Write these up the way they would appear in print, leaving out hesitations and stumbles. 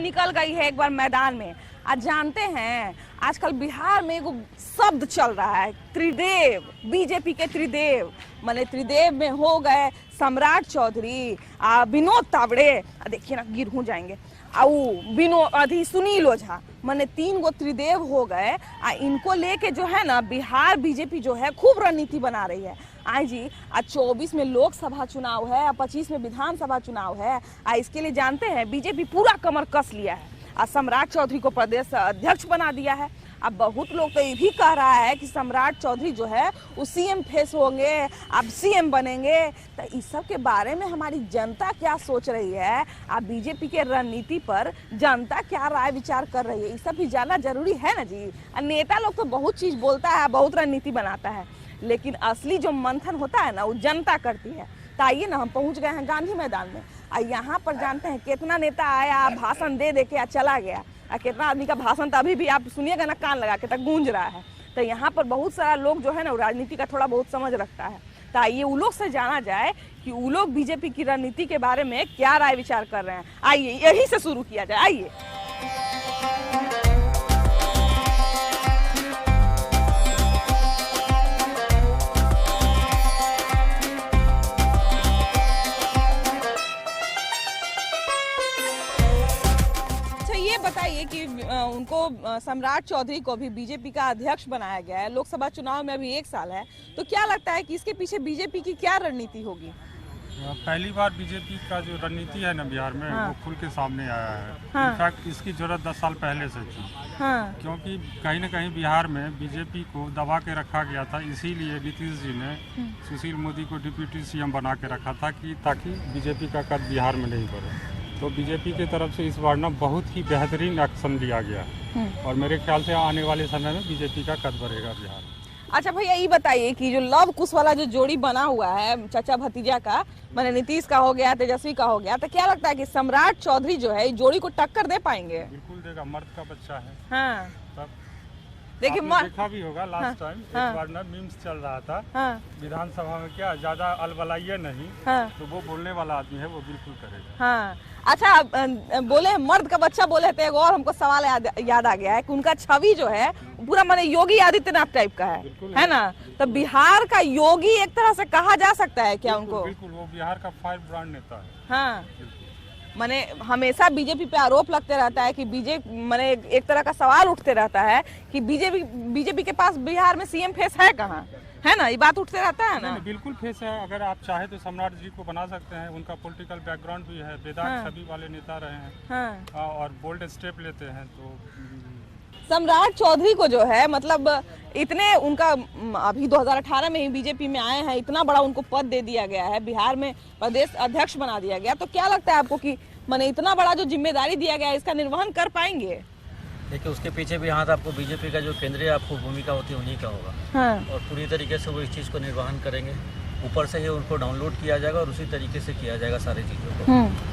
निकल गई है एक बार मैदान में। आज जानते हैं आजकल बिहार में एगो शब्द चल रहा है, त्रिदेव, बीजेपी के त्रिदेव। माने त्रिदेव में हो गए सम्राट चौधरी, विनोद तावड़े, देखिए ना गिर हो जाएंगे, सुनील ओझा, माने 3 गो त्रिदेव हो गए। इनको लेके जो है ना बिहार बीजेपी जो है खूब रणनीति बना रही है। आई जी, आज 24 में लोकसभा चुनाव है, 25 में विधानसभा चुनाव है। इसके लिए जानते हैं बीजेपी पूरा कमर कस लिया है। सम्राट चौधरी को प्रदेश अध्यक्ष बना दिया है। अब बहुत लोग तो ये भी कह रहा है कि सम्राट चौधरी जो है वो सीएम फेस होंगे, अब सीएम बनेंगे। तो इस सब के बारे में हमारी जनता क्या सोच रही है, अब बीजेपी के रणनीति पर जनता क्या राय विचार कर रही है, ये सब भी जानना जरूरी है ना जी। नेता लोग तो बहुत चीज बोलता है, बहुत रणनीति बनाता है, लेकिन असली जो मंथन होता है ना वो जनता करती है। तो आइए ना, हम पहुंच गए हैं गांधी मैदान में। यहाँ पर जानते हैं कितना नेता आया, भाषण दे दे के चला गया। कितना आदमी का भाषण तो अभी भी आप सुनिएगा ना कान लगा के तक गूंज रहा है। तो यहाँ पर बहुत सारा लोग जो है ना राजनीति का थोड़ा बहुत समझ रखता है। तो आइए उन लोग से जाना जाए कि वो लोग बीजेपी की रणनीति के बारे में क्या राय विचार कर रहे हैं। आइए यही से शुरू किया जाए, आइए। बताइए कि उनको सम्राट चौधरी को भी बीजेपी का अध्यक्ष बनाया गया है, लोकसभा चुनाव में अभी 1 साल है, तो क्या लगता है कि इसके पीछे बीजेपी की क्या रणनीति होगी? पहली बार बीजेपी का जो रणनीति है ना बिहार में, वो खुल के सामने आया है। इनफैक्ट इसकी जरूरत 10 साल पहले से थी, क्योंकि कहीं न कहीं बिहार में बीजेपी को दबा के रखा गया था। इसीलिए नीतीश जी ने सुशील मोदी को डिप्टी सीएम बना के रखा था कि ताकि बीजेपी का कद बिहार में नहीं बढ़े। तो बीजेपी की तरफ से इस बार ना बहुत ही बेहतरीन एक्शन लिया गया, और मेरे ख्याल से आने वाले समय में बीजेपी का कद बढ़ेगा बिहार में। अच्छा भैया, ये बताइए कि जो लव कुश वाला जो जोड़ी बना हुआ है चाचा भतीजा का, मैंने नीतीश का हो गया, तेजस्वी का हो गया, तो क्या लगता है कि सम्राट चौधरी जो है जोड़ी को टक्कर दे पाएंगे? बिल्कुल देगा, मर्द का बच्चा है। हाँ, तब देखिए देखा भी होगा लास्ट टाइम एक बार ना मीम्स चल रहा था विधानसभा में, क्या ज्यादा अलबलाइए नहीं, तो वो बोलने वाला आदमी है, वो बिल्कुल करेगा। हाँ, अच्छा बोले मर्द का बच्चा बोले थे, और हमको सवाल याद आ गया है कि उनका छवि जो है पूरा माने योगी आदित्यनाथ टाइप का है ना? तो बिहार का योगी एक तरह से कहा जा सकता है क्या उनको? बिल्कुल, वो बिहार का फायर ब्रांड नेता है। हाँ, माने हमेशा बीजेपी पे आरोप लगते रहता है कि माने एक तरह का सवाल उठते रहता है कि बीजेपी के पास बिहार में सीएम फेस है कहाँ, है ना? ये बात उठते रहता है ना? बिल्कुल फेस है। अगर आप चाहे तो सम्राट जी को बना सकते हैं, उनका पॉलिटिकल बैकग्राउंड भी है, बेदाग छवि वाले नेता रहे हैं, और बोल्ड स्टेप लेते हैं। तो सम्राट चौधरी को जो है मतलब इतने उनका अभी 2018 में ही बीजेपी में आए हैं, इतना बड़ा उनको पद दे दिया गया है, बिहार में प्रदेश अध्यक्ष बना दिया गया, तो क्या लगता है आपको कि माने इतना बड़ा जो जिम्मेदारी दिया गया है इसका निर्वहन कर पाएंगे? देखिए, उसके पीछे भी हाथ आपको बीजेपी का जो केंद्रीय आपको भूमिका होती है उन्हीं का होगा, और पूरी तरीके से वो इस चीज़ को निर्वहन करेंगे। ऊपर से ही उनको डाउनलोड किया जाएगा और उसी तरीके से किया जाएगा सारी चीज़ों को।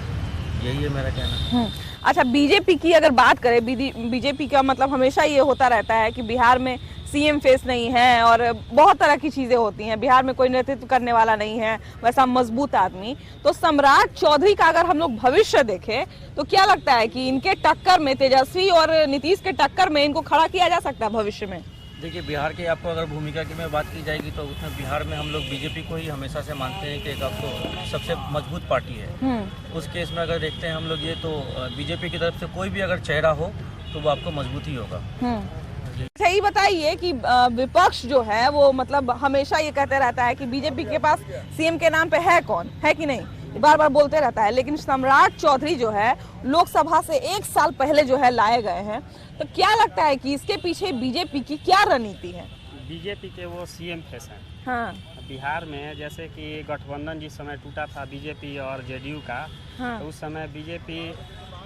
यही है मेरा कहना। अच्छा, बीजेपी की अगर बात करें, बीजेपी का मतलब हमेशा ये होता रहता है कि बिहार में सीएम फेस नहीं है और बहुत तरह की चीजें होती हैं, बिहार में कोई नेतृत्व करने वाला नहीं है वैसा मजबूत आदमी। तो सम्राट चौधरी का अगर हम लोग भविष्य देखें तो क्या लगता है कि इनके टक्कर में, तेजस्वी और नीतीश के टक्कर में इनको खड़ा किया जा सकता है भविष्य में? देखिए, बिहार की आपको अगर भूमिका की मैं बात की जाएगी तो उसमें बिहार में हम लोग बीजेपी को ही हमेशा से मानते हैं कि एक आपको सबसे मजबूत पार्टी है। उस केस में अगर देखते हैं हम लोग ये, तो बीजेपी की तरफ से कोई भी अगर चेहरा हो तो वो आपको मजबूत ही होगा। सही बताइए कि विपक्ष जो है वो मतलब हमेशा ये कहते रहता है कि बीजेपी के पास सीएम के नाम पे है कौन, है कि नहीं, बार बार बोलते रहता है, लेकिन सम्राट चौधरी जो है लोकसभा से 1 साल पहले जो है लाए गए हैं। तो क्या लगता है कि इसके पीछे बीजेपी की क्या रणनीति है? बीजेपी के वो सीएम फेस हैं। हाँ, बिहार में जैसे कि गठबंधन जिस समय टूटा था बीजेपी और जेडीयू का, तो उस समय बीजेपी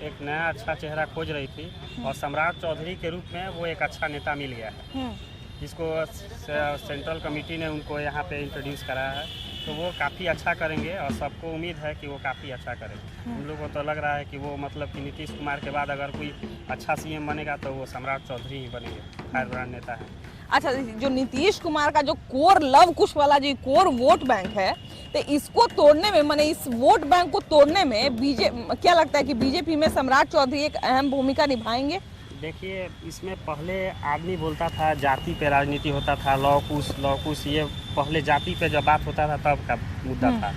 एक नया अच्छा चेहरा खोज रही थी, और सम्राट चौधरी के रूप में वो एक अच्छा नेता मिल गया है, जिसको सेंट्रल कमेटी ने उनको यहाँ पे इंट्रोड्यूस कराया है। तो वो काफ़ी अच्छा करेंगे और सबको उम्मीद है कि वो काफ़ी अच्छा करेंगे। हम लोग को तो लग रहा है कि वो मतलब कि नीतीश कुमार के बाद अगर कोई अच्छा सीएम बनेगा तो वो सम्राट चौधरी ही बनेंगे, फायर ब्रांड नेता है। अच्छा, जो नीतीश कुमार का जो कोर लव कुश वाला जो कोर वोट बैंक है, तो इसको तोड़ने में, माने इस वोट बैंक को तोड़ने में क्या लगता है कि बीजेपी में सम्राट चौधरी एक अहम भूमिका निभाएंगे? देखिए, इसमें पहले आदमी बोलता था जाति पे राजनीति होता था, लौकुश, ये पहले जाति पे जब बात होता था तब का मुद्दा था।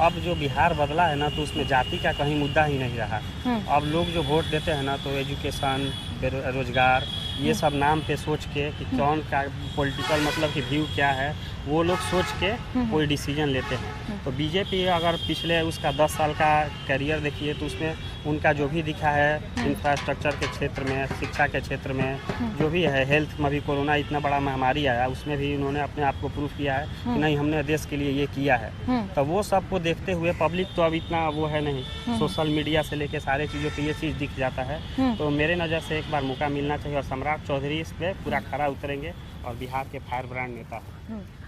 अब जो बिहार बदला है ना, तो उसमें जाति का कहीं मुद्दा ही नहीं रहा। अब लोग जो वोट देते हैं ना, तो एजुकेशन, रोजगार, ये सब नाम पे सोच के कि कौन का पॉलिटिकल मतलब कि व्यू क्या है, वो लोग सोच के कोई डिसीजन लेते हैं। तो बीजेपी अगर पिछले उसका 10 साल का करियर देखिए, तो उसमें उनका जो भी दिखा है इंफ्रास्ट्रक्चर के क्षेत्र में, शिक्षा के क्षेत्र में, जो भी है, हेल्थ में भी कोरोना इतना बड़ा महामारी आया, उसमें भी उन्होंने अपने आप को प्रूफ किया है कि नहीं, हमने देश के लिए ये किया है। तो वो सब को देखते हुए पब्लिक तो अब इतना वो है नहीं, सोशल मीडिया से लेके सारे चीज़ों पे ये चीज़ दिख जाता है। तो मेरे नज़र से एक बार मौका मिलना चाहिए और सम्राट चौधरी इस पर पूरा खरा उतरेंगे और बिहार के फायर ब्रांड नेता।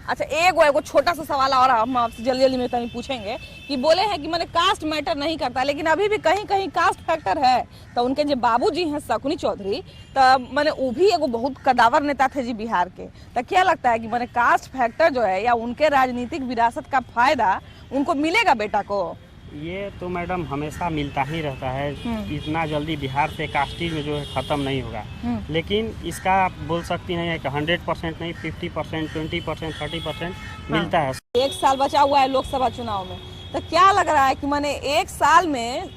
अच्छा, एगो छोटा सा सवाल और हम आपसे जल्दी में तनी पूछेंगे कि बोले हैं कि मैंने कास्ट मैटर नहीं करता, लेकिन अभी भी कहीं कहीं कास्ट फैक्टर है। तो उनके जो बाबूजी हैं शकुनी चौधरी, तो मैंने वो भी एगो बहुत कदावर नेता थे जी बिहार के। तो क्या लगता है कि मैंने कास्ट फैक्टर जो है या उनके राजनीतिक विरासत का फायदा उनको मिलेगा बेटा को? ये तो मैडम हमेशा मिलता ही रहता है, इतना जल्दी बिहार से कास्टिज्म जो है ख़त्म नहीं होगा। लेकिन इसका आप बोल सकती हैं कि 100% नहीं, 50%, 20%, 30% मिलता है। 1 साल बचा हुआ है लोकसभा चुनाव में, तो क्या लग रहा है कि मैंने 1 साल में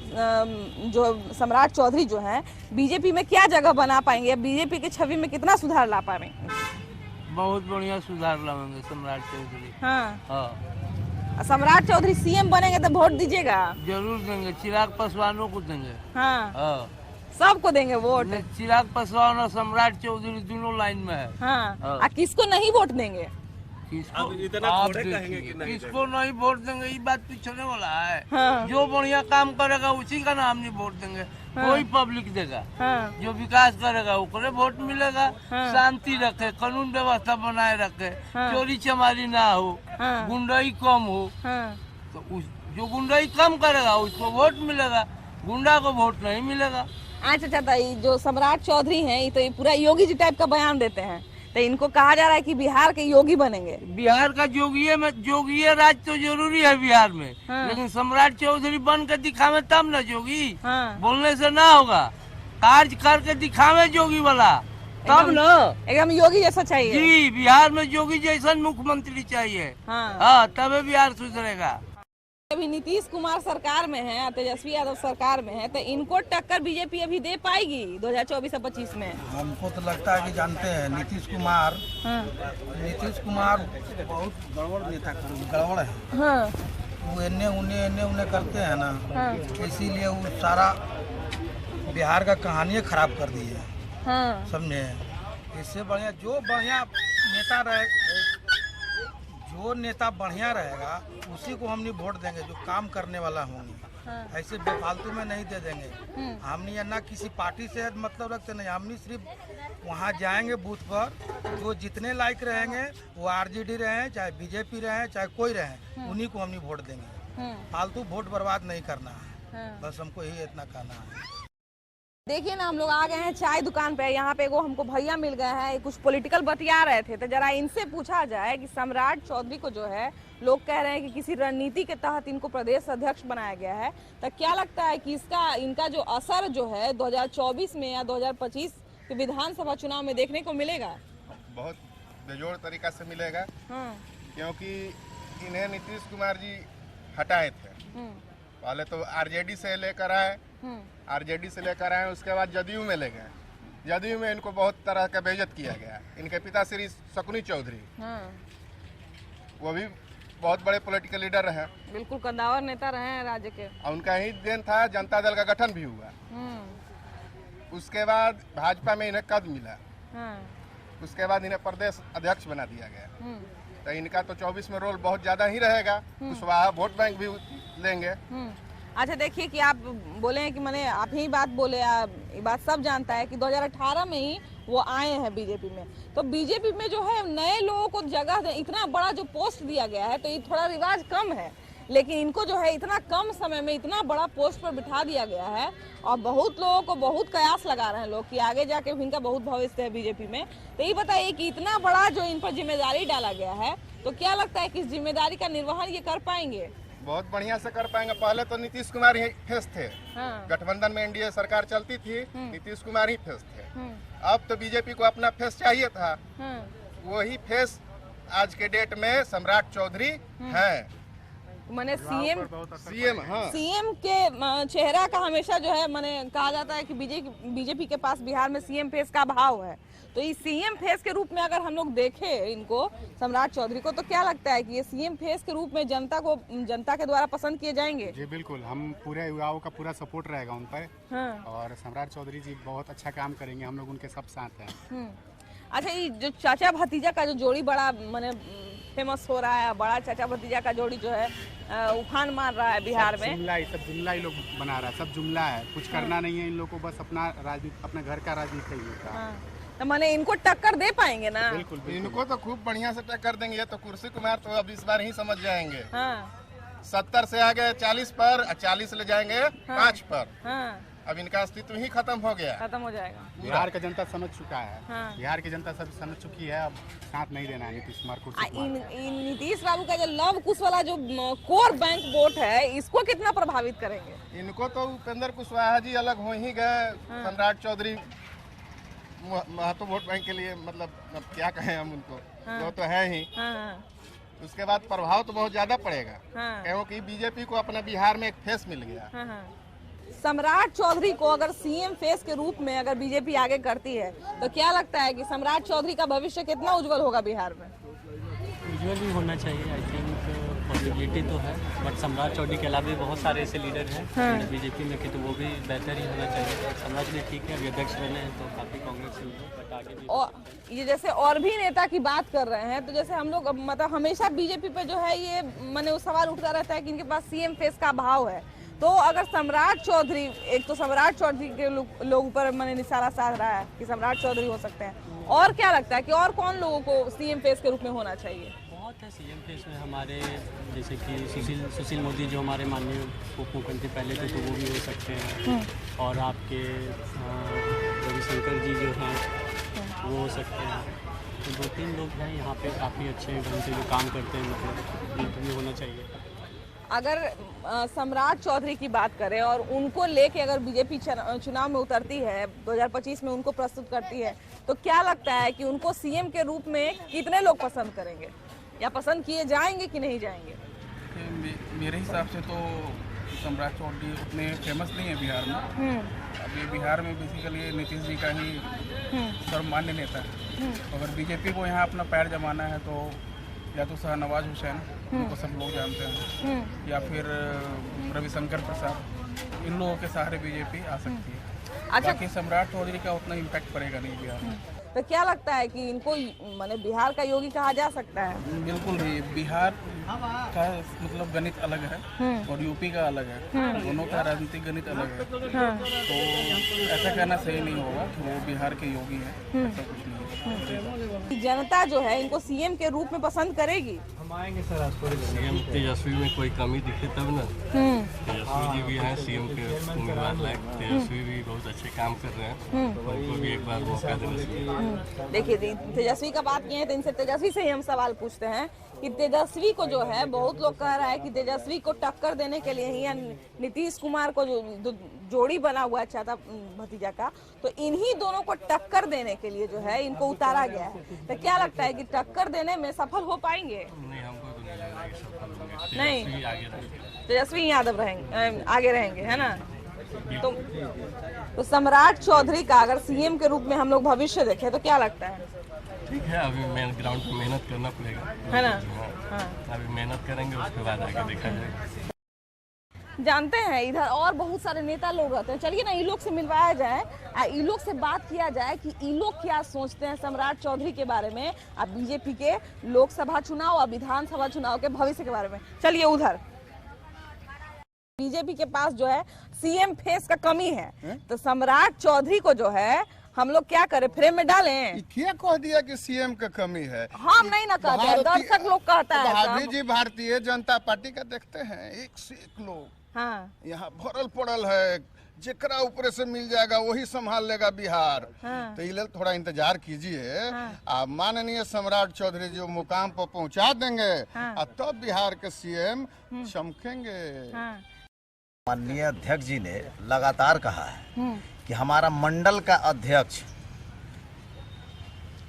जो सम्राट चौधरी जो है बीजेपी में क्या जगह बना पाएंगे, बीजेपी की छवि में कितना सुधार ला पाएंगे? बहुत बढ़िया सुधार लाएंगे सम्राट चौधरी। हाँ, सम्राट चौधरी सीएम बनेंगे तो वोट दीजिएगा? जरूर देंगे, चिराग पासवानों को देंगे। हाँ, सबको देंगे वोट। चिराग पासवान और सम्राट चौधरी दोनों लाइन में है। हाँ। किसको नहीं वोट देंगे? किसको नहीं वोट देंगे, ये बात पूछने वाला है। हाँ। जो बढ़िया काम करेगा उसी का नाम नहीं वोट देंगे। हाँ। कोई पब्लिक देगा। हाँ। जो विकास करेगा उसको वोट मिलेगा। हाँ। शांति रखे, कानून व्यवस्था बनाए रखे। हाँ। चोरी चमारी ना हो। हाँ। गुंडाई कम हो। हाँ। तो जो गुंडाई कम करेगा उसको वोट मिलेगा, गुंडा को वोट नहीं मिलेगा। अच्छा, जो सम्राट चौधरी हैं, ये तो ये पूरा योगी जी टाइप का बयान देते हैं, तो इनको कहा जा रहा है कि बिहार के योगी बनेंगे। बिहार का जोगीय राज तो जरूरी है बिहार में। हाँ। लेकिन सम्राट चौधरी बन के दिखावे तब ना जोगी। हाँ। बोलने से ना होगा, कार्य करके दिखावे जोगी वाला, तब ना। एकदम योगी जैसा चाहिए जी, बिहार में जोगी जैसा मुख्यमंत्री चाहिए। हाँ, तभी बिहार सुधरेगा। अभी नीतीश कुमार सरकार में है, तेजस्वी यादव सरकार में है, तो इनको टक्कर बीजेपी अभी दे पाएगी 2024 और 25 में? हमको तो लगता है कि जानते हैं नीतीश कुमार। हाँ। नीतीश कुमार बहुत गड़बड़ नेता, गड़बड़ है। हाँ। वो इन्ने उन्हें करते हैं ना। हाँ। इसीलिए वो सारा बिहार का कहानी खराब कर दी है। हाँ। समझे? इससे बढ़िया जो बढ़िया नेता रहे, जो नेता बढ़िया रहेगा उसी को हमने वोट देंगे, जो काम करने वाला होंगे। हाँ। ऐसे बेफालतू में नहीं दे देंगे। हमने ना किसी पार्टी से मतलब रखते नहीं, हमने सिर्फ वहाँ जाएंगे बूथ पर, जो जितने लायक रहेंगे, वो आरजेडी रहे चाहे बीजेपी रहे चाहे कोई रहे, उन्हीं को हमने वोट देंगे। फालतू वोट बर्बाद नहीं करना है। बस हमको यही इतना कहना है। देखिए ना, हम लोग आ गए हैं चाय दुकान पे। यहाँ पे एगो हमको भैया मिल गए हैं, कुछ पॉलिटिकल बतिया रहे थे, तो जरा इनसे पूछा जाए कि सम्राट चौधरी को जो है लोग कह रहे हैं कि किसी रणनीति के तहत इनको प्रदेश अध्यक्ष बनाया गया है, तो क्या लगता है कि इनका जो असर जो है 2024 में या 2025 के विधानसभा चुनाव में देखने को मिलेगा? बहुत बेजोड़ तरीका से मिलेगा। हाँ। क्योंकि इन्हें नीतीश कुमार जी हटाए थे। पहले तो आरजेडी से लेकर आए, उसके बाद जदयू में ले गए। जदयू में इनको बहुत तरह का बेइज्जत किया गया। इनके पिता श्री शकुनी चौधरी, वो भी बहुत बड़े पॉलिटिकल लीडर रहे, बिल्कुल कदावर नेता रहे हैं राज्य के। उनका ही देन था, जनता दल का गठन भी हुआ। उसके बाद भाजपा में इन्हें कद मिला। उसके बाद इन्हें प्रदेश अध्यक्ष बना दिया गया। तो इनका तो 24 में रोल बहुत ज्यादा ही रहेगा। कुशवाहा वोट बैंक भी लेंगे। अच्छा, देखिए कि आप बोले हैं कि मैंने आप ही बात बोले, ये बात सब जानता है कि 2018 में ही वो आए हैं बीजेपी में। तो बीजेपी में जो है नए लोगों को जगह इतना बड़ा जो पोस्ट दिया गया है, तो ये थोड़ा रिवाज कम है। लेकिन इनको जो है इतना कम समय में इतना बड़ा पोस्ट पर बिठा दिया गया है और बहुत लोगों को बहुत कयास लगा रहे हैं लोग कि आगे जाके इनका बहुत भविष्य है बीजेपी में। तो ये बताइए कि इतना बड़ा जो इन पर जिम्मेदारी डाला गया है, तो क्या लगता है कि इस जिम्मेदारी का निर्वहन ये कर पाएंगे? बहुत बढ़िया से कर पाएंगे। पहले तो नीतीश कुमार ही फेस थे। हाँ। गठबंधन में एनडीए सरकार चलती थी, नीतीश कुमार ही फेस थे। अब तो बीजेपी को अपना फेस चाहिए था। वही फेस आज के डेट में सम्राट चौधरी है। माने सीएम हाँ। सीएम के चेहरा का हमेशा जो है माने कहा जाता है कि बीजेपी के पास बिहार में सीएम फेस का अभाव है। तो इस सीएम फेस के रूप में अगर हम लोग देखें इनको, सम्राट चौधरी को, तो क्या लगता है कि ये सीएम फेस के रूप में जनता के द्वारा पसंद किए जाएंगे? जी बिल्कुल, हम पूरे युवाओं का पूरा सपोर्ट रहेगा उन पर। हाँ। और सम्राट चौधरी जी बहुत अच्छा काम करेंगे, हम लोग उनके सब साथ हैं। अच्छा, ये जो चाचा भतीजा का जो जोड़ी बड़ा माने फेमस हो रहा है, बड़ा चाचा भतीजा का जोड़ी जो है उफान मार रहा है बिहार में। सब जुमला ही लोग बना रहा है, सब जुमला है, कुछ करना नहीं है इन लोगों को, बस अपना घर का राजनीति होता है। तो माने इनको टक्कर दे पाएंगे ना? बिल्कुल, इनको तो खूब बढ़िया से टक्कर देंगे। ये तो कुर्सी कुमार तो अब इस बार ही समझ जाएंगे। 70 से आगे 40 पर, 40 ले जाएंगे 5 पर। अब इनका अस्तित्व ही खत्म हो गया, खत्म हो जाएगा। बिहार का जनता समझ चुका है। बिहार की जनता सब समझ चुकी है, अब साथ नहीं देना है नीतीश कुमार को। नीतीश बाबू का जो लव कुश वाला जो कोर बैंक वोट है, इसको कितना प्रभावित करेंगे? इनको तो उपेंद्र कुशवाहा जी अलग हो ही गए। सम्राट चौधरी महतो वोट बैंक के लिए, मतलब अब क्या कहें हम उनको, वो तो है ही। उसके बाद प्रभाव तो बहुत ज्यादा पड़ेगा, क्योंकि बीजेपी को अपना बिहार में एक फेस मिल गया। सम्राट चौधरी को अगर सीएम फेस के रूप में अगर बीजेपी आगे करती है, तो क्या लगता है कि सम्राट चौधरी का भविष्य कितना उज्जवल होगा बिहार में? उज्जवल भी होना चाहिए। आई थिंक पॉसिबिलिटी तो है, बट सम्राट चौधरी के अलावा भी बहुत सारे ऐसे लीडर हैं बीजेपी में कि तो वो भी बेहतर ही होना चाहिए। सम्राट भी ठीक है, अभी अध्यक्ष बने हैं तो काफी कांग्रेस से, बट आगे भी। और ये जैसे और भी नेता की बात कर रहे हैं, तो जैसे हम लोग मतलब हमेशा बीजेपी पे जो है ये मैंने वो सवाल उठता रहता है कि इनके पास सीएम फेस का अभाव है। तो अगर सम्राट चौधरी, एक तो सम्राट चौधरी के लोग ऊपर मैंने निशाना साध रहा है कि सम्राट चौधरी हो सकते हैं, और क्या लगता है कि और कौन लोगों को सीएम फेस के रूप में होना चाहिए? बहुत है सीएम फेस में हमारे, जैसे कि सुशील मोदी जो हमारे माननीय उप मुख्यमंत्री पहले थे, तो वो भी हो सकते हैं। और आपके रविशंकर जी जो हैं वो हो सकते हैं। तो 2-3 लोग हैं यहाँ पे काफ़ी अच्छे ढंग से जो काम करते हैं, मतलब भी होना चाहिए। अगर सम्राट चौधरी की बात करें और उनको लेके अगर बीजेपी चुनाव में उतरती है, 2025 में उनको प्रस्तुत करती है, तो क्या लगता है कि उनको सीएम के रूप में कितने लोग पसंद करेंगे या पसंद किए जाएंगे कि नहीं जाएंगे? मेरे हिसाब से तो सम्राट चौधरी उतने फेमस नहीं है बिहार में। अभी बिहार में बेसिकली नीतीश जी का ही सर्वमान्य नेता है। तो अगर बीजेपी को यहाँ अपना पैर जमाना है तो या तो शाहनवाज हुसैन, उनको सब लोग जानते हैं, या फिर रविशंकर प्रसाद, इन लोगों के सहारे बीजेपी आ सकती है। अच्छा, बाकी सम्राट चौधरी का उतना इम्पैक्ट पड़ेगा नहीं बिहार में। तो क्या लगता है कि इनको माने बिहार का योगी कहा जा सकता है? बिल्कुल ही, बिहार का मतलब गणित अलग है और यूपी का अलग है, दोनों का राजनीतिक गणित अलग है। तो ऐसा कहना सही नहीं होगा कि वो बिहार के योगी हैं, ऐसा कुछ नहीं है। जनता जो है इनको सीएम के रूप में पसंद करेगी? हम आएंगे सर आज सीएम तेजस्वी में कोई कमी दिखे तब ना। तेजस्वी जी भी हैं सीएम के उम्मीदवार लायक, तेजस्वी भी बहुत अच्छे काम कर रहे हैं, उनको भी एक बार मौका देना चाहिए। देखिए, तेजस्वी का बात किए हैं तो इनसे तेजस्वी से ही हम सवाल पूछते हैं कि तेजस्वी को जो है, बहुत लोग कह रहा है कि तेजस्वी को टक्कर देने के लिए ही नीतीश कुमार को जो जोड़ी बना हुआ है चाचा भतीजा का, तो इन्हीं दोनों को टक्कर देने के लिए जो है इनको उतारा गया है। तो क्या लगता है कि टक्कर देने में सफल हो पाएंगे? नहीं, हमको तो नहीं लग रहा है कि सफल होंगे। नहीं, तेजस्वी यादव रहेंगे, आगे रहेंगे, है ना? तो सम्राट चौधरी का अगर सीएम के रूप में हम लोग भविष्य देखें तो क्या लगता है? ठीक है, अभी ग्राउंड पे मेहनत करना पड़ेगा, है ना? हाँ। अभी मेहनत करेंगे, उसके बाद आगे देखा जाएगा। जानते हैं इधर और बहुत सारे नेता लोग रहते हैं, चलिए ना ई लोग से मिलवाया जाए, ई लोग से बात किया जाए कि ई लोग क्या सोचते हैं सम्राट चौधरी के बारे में, अब बीजेपी के लोकसभा चुनाव और विधानसभा चुनाव के भविष्य के बारे में। चलिए उधर, बीजेपी के पास जो है सीएम फेस का कमी है, तो सम्राट चौधरी को जो है हम लोग क्या करें, फ्रेम में डालें? क्या कह दिया कि सीएम का कमी है? हम नहीं ना कहते हैं, दर्शक लोग कहता है भाभी जी भारतीय जनता पार्टी का देखते हैं, एक से एक लोग हाँ। यहाँ भरल पड़ल है, जेकरा ऊपर से मिल जाएगा वही संभाल लेगा बिहार। हाँ। तो ये थोड़ा इंतजार कीजिए, आप माननीय सम्राट चौधरी जो मुकाम पर पहुंचा देंगे, तब बिहार के सीएम चमकेंगे। माननीय अध्यक्ष जी ने लगातार कहा है कि हमारा मंडल का अध्यक्ष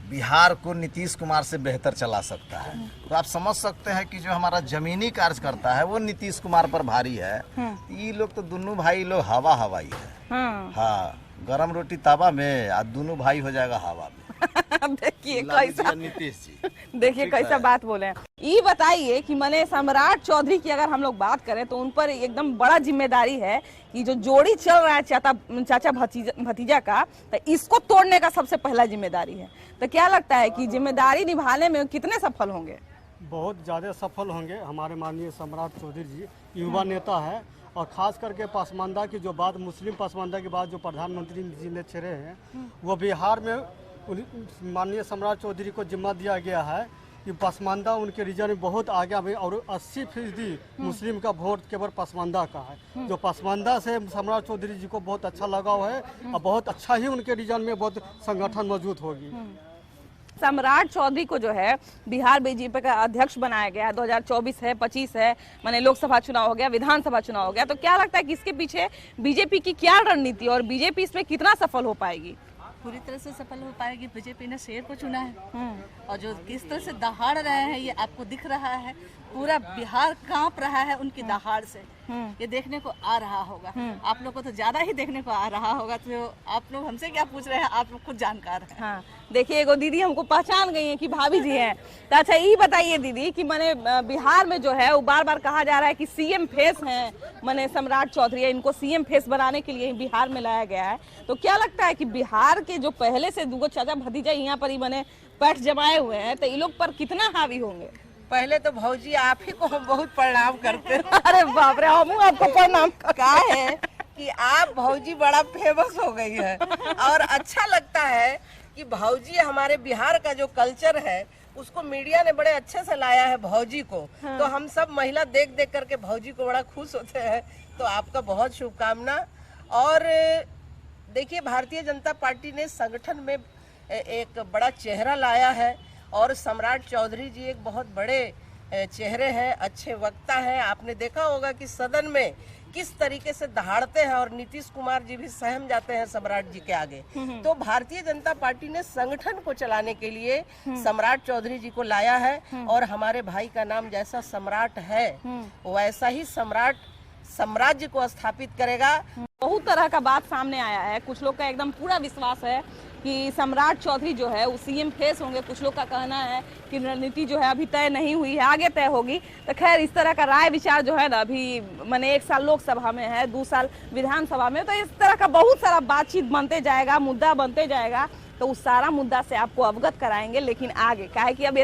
बिहार को नीतीश कुमार से बेहतर चला सकता है। तो आप समझ सकते हैं कि जो हमारा जमीनी कार्यकर्ता है वो नीतीश कुमार पर भारी है। ये लोग तो दोनों भाई लोग हवा हवाई है। हाँ, गरम रोटी तवा में और दोनों भाई हो जाएगा हवा में। देखिए कैसा नीतीश जी, देखिए कैसा बात बोले। ये बताइए कि माने सम्राट चौधरी की अगर हम लोग बात करें तो उन पर एकदम बड़ा जिम्मेदारी है कि जो जोड़ी चल रहा है चाचा भतीजा का, तो इसको तोड़ने का सबसे पहला जिम्मेदारी है। तो क्या लगता है कि जिम्मेदारी निभाने में कितने सफल होंगे? बहुत ज़्यादा सफल होंगे। हमारे माननीय सम्राट चौधरी जी युवा नेता है, और खास करके पसमानदा की जो बात, मुस्लिम पसमानदा की बात जो प्रधानमंत्री जी ने छेड़े हैं, वो बिहार में माननीय सम्राट चौधरी को जिम्मा दिया गया है कि पसमानदा उनके रीजन में बहुत आगे है, और 80% मुस्लिम का वोट केवल पसमानदा का है। जो पसमानदा से सम्राट चौधरी जी को बहुत अच्छा लगाव है, और बहुत अच्छा ही उनके रीजन में बहुत संगठन मौजूद होगी। सम्राट चौधरी को जो है बिहार बीजेपी का अध्यक्ष बनाया गया है। 2024 है, 25 है, माने लोकसभा चुनाव हो गया, विधानसभा चुनाव हो गया। तो क्या लगता है कि इसके पीछे बीजेपी की क्या रणनीति और बीजेपी इसमें कितना सफल हो पाएगी? पूरी तरह से सफल हो पाएगी। बीजेपी ने शेर को चुना है, और जो किस तरह से दहाड़ रहे हैं ये आपको दिख रहा है। पूरा बिहार कांप रहा है उनकी दहाड़ से, ये देखने को आ रहा होगा। आप लोग को तो ज्यादा ही देखने को आ रहा होगा, तो आप लोग हमसे क्या पूछ रहे हैं, आप लोग खुद जानकार हैं। हाँ, देखिए एगो दीदी हमको पहचान गई है कि भाभी जी हैं। तो अच्छा ये बताइए दीदी कि माने बिहार में जो है वो बार बार कहा जा रहा है कि सीएम फेस हैं माने सम्राट चौधरी, इनको सीएम फेस बनाने के लिए बिहार में लाया गया है। तो क्या लगता है कि बिहार के जो पहले से दो चाचा भतीजा यहाँ पर ही माने पैठ जमाए हुए हैं, तो इन लोग पर कितना हावी होंगे? पहले तो भौजी आप ही को हम बहुत प्रणाम करते हैं। अरे बाप रे, हम आपको प्रणाम का है कि आप भौजी बड़ा फेमस हो गई है, और अच्छा लगता है कि भौजी हमारे बिहार का जो कल्चर है उसको मीडिया ने बड़े अच्छे से लाया है भौजी को। तो हम सब महिला देख देख करके भौजी को बड़ा खुश होते हैं। तो आपका बहुत शुभकामना। और देखिए, भारतीय जनता पार्टी ने संगठन में एक बड़ा चेहरा लाया है, और सम्राट चौधरी जी एक बहुत बड़े चेहरे हैं, अच्छे वक्ता हैं। आपने देखा होगा कि सदन में किस तरीके से दहाड़ते हैं, और नीतीश कुमार जी भी सहम जाते हैं सम्राट जी के आगे। तो भारतीय जनता पार्टी ने संगठन को चलाने के लिए सम्राट चौधरी जी को लाया है, और हमारे भाई का नाम जैसा सम्राट है वैसा ही सम्राट साम्राज्य को स्थापित करेगा। बहुत तरह का बात सामने आया है। कुछ लोग का एकदम पूरा विश्वास है कि सम्राट चौधरी जो है वो सीएम फेस होंगे। कुछ लोग का कहना है कि रणनीति जो है अभी तय नहीं हुई है, आगे तय होगी। तो खैर इस तरह का राय विचार जो है ना, अभी मैंने 1 साल लोकसभा में है, 2 साल विधानसभा में, तो इस तरह का बहुत सारा बातचीत बनते जाएगा, मुद्दा बनते जाएगा। तो उस सारा मुद्दा से आपको अवगत कराएंगे, लेकिन आगे क्या है कि अब